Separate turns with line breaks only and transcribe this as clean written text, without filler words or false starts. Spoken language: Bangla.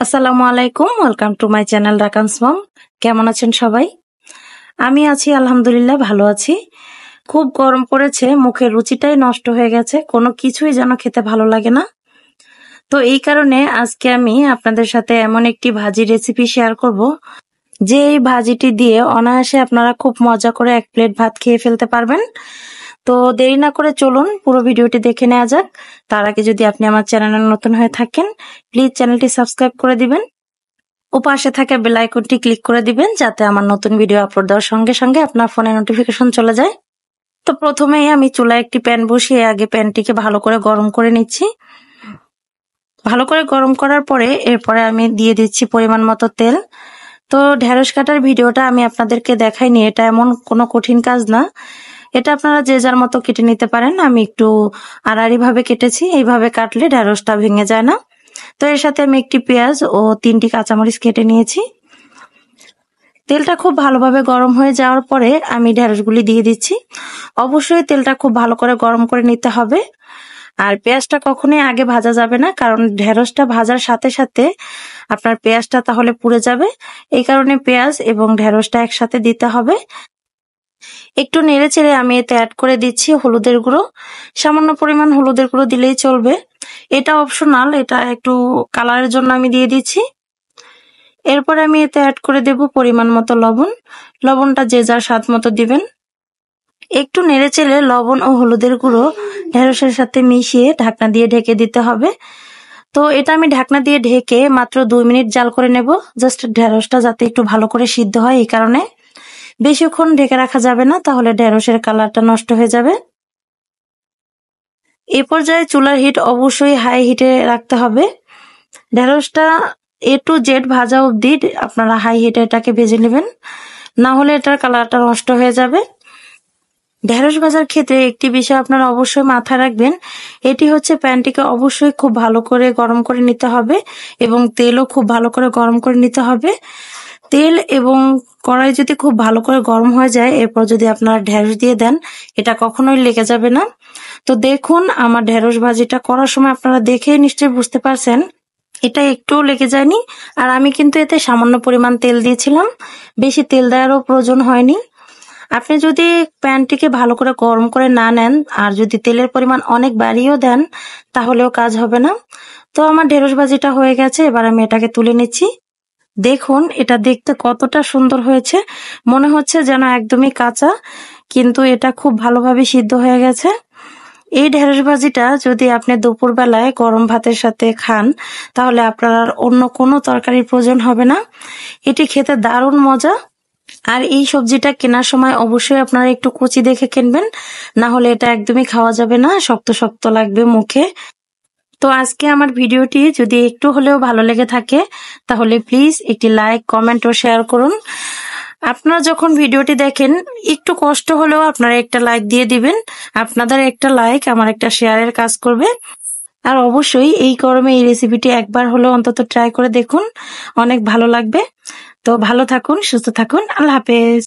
আসসালামু আলাইকুম, ওয়েলকাম টু মাই চ্যানেল রাকানস মম। কেমন আছেন সবাই? আমি আছি আলহামদুলিল্লাহ, ভালো আছি। খুব গরম পড়েছে, মুখের রুচিটাই নষ্ট হয়ে গেছে, কোনো কিছুই যেন খেতে ভালো লাগে না। তো এই কারণে আজকে আমি আপনাদের সাথে এমন একটি ভাজি রেসিপি শেয়ার করব, যে এই ভাজিটি দিয়ে অনায়াসে আপনারা খুব মজা করে এক প্লেট ভাত খেয়ে ফেলতে পারবেন। তো দেরি না করে চলুন পুরো ভিডিওটি দেখে নেওয়া যাক। তার আগে যদি আপনি আমার চ্যানেলে নতুন হয়ে থাকেন, প্লিজ চ্যানেলটি সাবস্ক্রাইব করে দিবেন ও পাশে থাকা বেল আইকনটি ক্লিক করে দিবেন, যাতে আমার নতুন ভিডিও আপলোড দেওয়ার সঙ্গে সঙ্গে আপনার ফোনে নোটিফিকেশন চলে যায়। তো প্রথমেই আমি চুলায় একটি প্যান বসিয়ে আগে প্যানটিকে ভালো করে গরম করে নিচ্ছি। ভালো করে গরম করার পরে এরপরে আমি দিয়ে দিচ্ছি পরিমাণ মতো তেল। তো ঢেঁড়স কাটার ভিডিওটা আমি আপনাদেরকে দেখাইনি, এটা এমন কোনো কঠিন কাজ না, এটা আপনারা যে যার মতো কেটে নিতে পারেন। আমি একটু আড়াআড়ি ভাবে কেটেছি, এইভাবে কাটলে ঢেঁড়সটা ভেঙে যায় না। তো এর সাথে আমি একটি পেঁয়াজ ও 3টি কাঁচামরিচ কেটে নিয়েছি। তেলটা খুব ভালোভাবে গরম হয়ে যাওয়ার পরে আমি ঢেঁড়সগুলি দিয়ে দিচ্ছি। অবশ্যই তেলটা খুব ভালো করে গরম করে নিতে হবে। আর পেঁয়াজটা কখনোই আগে ভাজা যাবে না, কারণ ঢেঁড়সটা ভাজার সাথে সাথে আপনার পেঁয়াজটা তাহলে পুড়ে যাবে। এই কারণে পেঁয়াজ এবং ঢেঁড়সটা একসাথে দিতে হবে। একটু নেড়ে চেড়ে আমি এতে অ্যাড করে দিচ্ছি হলুদের গুঁড়ো। সামান্য পরিমাণ হলুদের গুঁড়ো দিলেই চলবে, এটা অপশনাল, এটা একটু কালারের জন্য আমি দিয়ে দিচ্ছি। এরপর আমি এতে অ্যাড করে দেব পরিমাণ মতো লবণ। লবণটা যে যার স্বাদ মতো দিবেন। একটু নেড়ে চেড়ে লবণ ও হলুদের গুঁড়ো ঢেঁড়সের সাথে মিশিয়ে ঢাকনা দিয়ে ঢেকে দিতে হবে। তো এটা আমি ঢাকনা দিয়ে ঢেকে মাত্র 2 মিনিট জাল করে নেব, জাস্ট ঢেঁড়সটা যাতে একটু ভালো করে সিদ্ধ হয় এই কারণে। বেশিক্ষণ ঢেকে রাখা যাবে না, তাহলে ঢেঁড়সের কালারটা নষ্ট হয়ে যাবে। এ পর্যায়ে চুলার হিট অবশ্যই হাই হিটে রাখতে হবে। ঢেঁড়সটা A to Z ভাজা অবধি আপনারা হাই হিটে এটাকে ভেজে নেবেন, না হলে এটার কালারটা নষ্ট হয়ে যাবে। ঢেঁড়স ভাজার ক্ষেত্রে একটি বিষয় আপনারা অবশ্যই মাথায় রাখবেন, এটি হচ্ছে প্যানটিকে অবশ্যই খুব ভালো করে গরম করে নিতে হবে এবং তেলও খুব ভালো করে গরম করে নিতে হবে। তেল এবং কড়াই যদি খুব ভালো করে গরম হয়ে যায়, এরপর যদি আপনারা ঢেঁড়স দিয়ে দেন, এটা কখনোই লেগে যাবে না। তো দেখুন, আমার ঢেঁড়স ভাজিটা করার সময় আপনারা দেখে নিশ্চয়ই বুঝতে পারছেন এটা একটুও লেগে যায়নি। আর আমি কিন্তু এতে সামান্য পরিমাণ তেল দিয়েছিলাম, বেশি তেল দেওয়ারও প্রয়োজন হয়নি। আপনি যদি প্যানটিকে ভালো করে গরম করে না নেন আর যদি তেলের পরিমাণ অনেক বাড়িয়েও দেন, তাহলেও কাজ হবে না। তো আমার ঢেঁড়স ভাজিটা হয়ে গেছে, এবার আমি এটাকে তুলে নিচ্ছি। দেখুন এটা দেখতে কতটা সুন্দর হয়েছে, মনে হচ্ছে যেন একদমই কাঁচা, কিন্তু এটা খুব ভালোভাবে সিদ্ধ হয়ে গেছে। এই ঢেঁড়স ভাজিটা যদি আপনি দুপুর বেলায় গরম ভাতের সাথে খান, তাহলে আপনার আর অন্য কোনো তরকারির প্রয়োজন হবে না। এটি খেতে দারুণ মজা। আর এই সবজিটা কেনার সময় অবশ্যই আপনারা একটু কুচি দেখে কিনবেন, না হলে এটা একদমই খাওয়া যাবে না, শক্ত শক্ত লাগবে মুখে। তো আজকে আমার ভিডিওটি যদি একটু হলেও ভালো লেগে থাকে, তাহলে প্লিজ একটি লাইক, কমেন্ট ও শেয়ার করুন। আপনারা যখন ভিডিওটি দেখেন, একটু কষ্ট হলেও আপনারা একটা লাইক দিয়ে দিবেন। আপনাদের একটা লাইক আমার একটা শেয়ারের কাজ করবে। আর অবশ্যই এই গরমে এই রেসিপিটি একবার হলেও অন্তত ট্রাই করে দেখুন, অনেক ভালো লাগবে। তো ভালো থাকুন, সুস্থ থাকুন, আল্লাহ হাফেজ।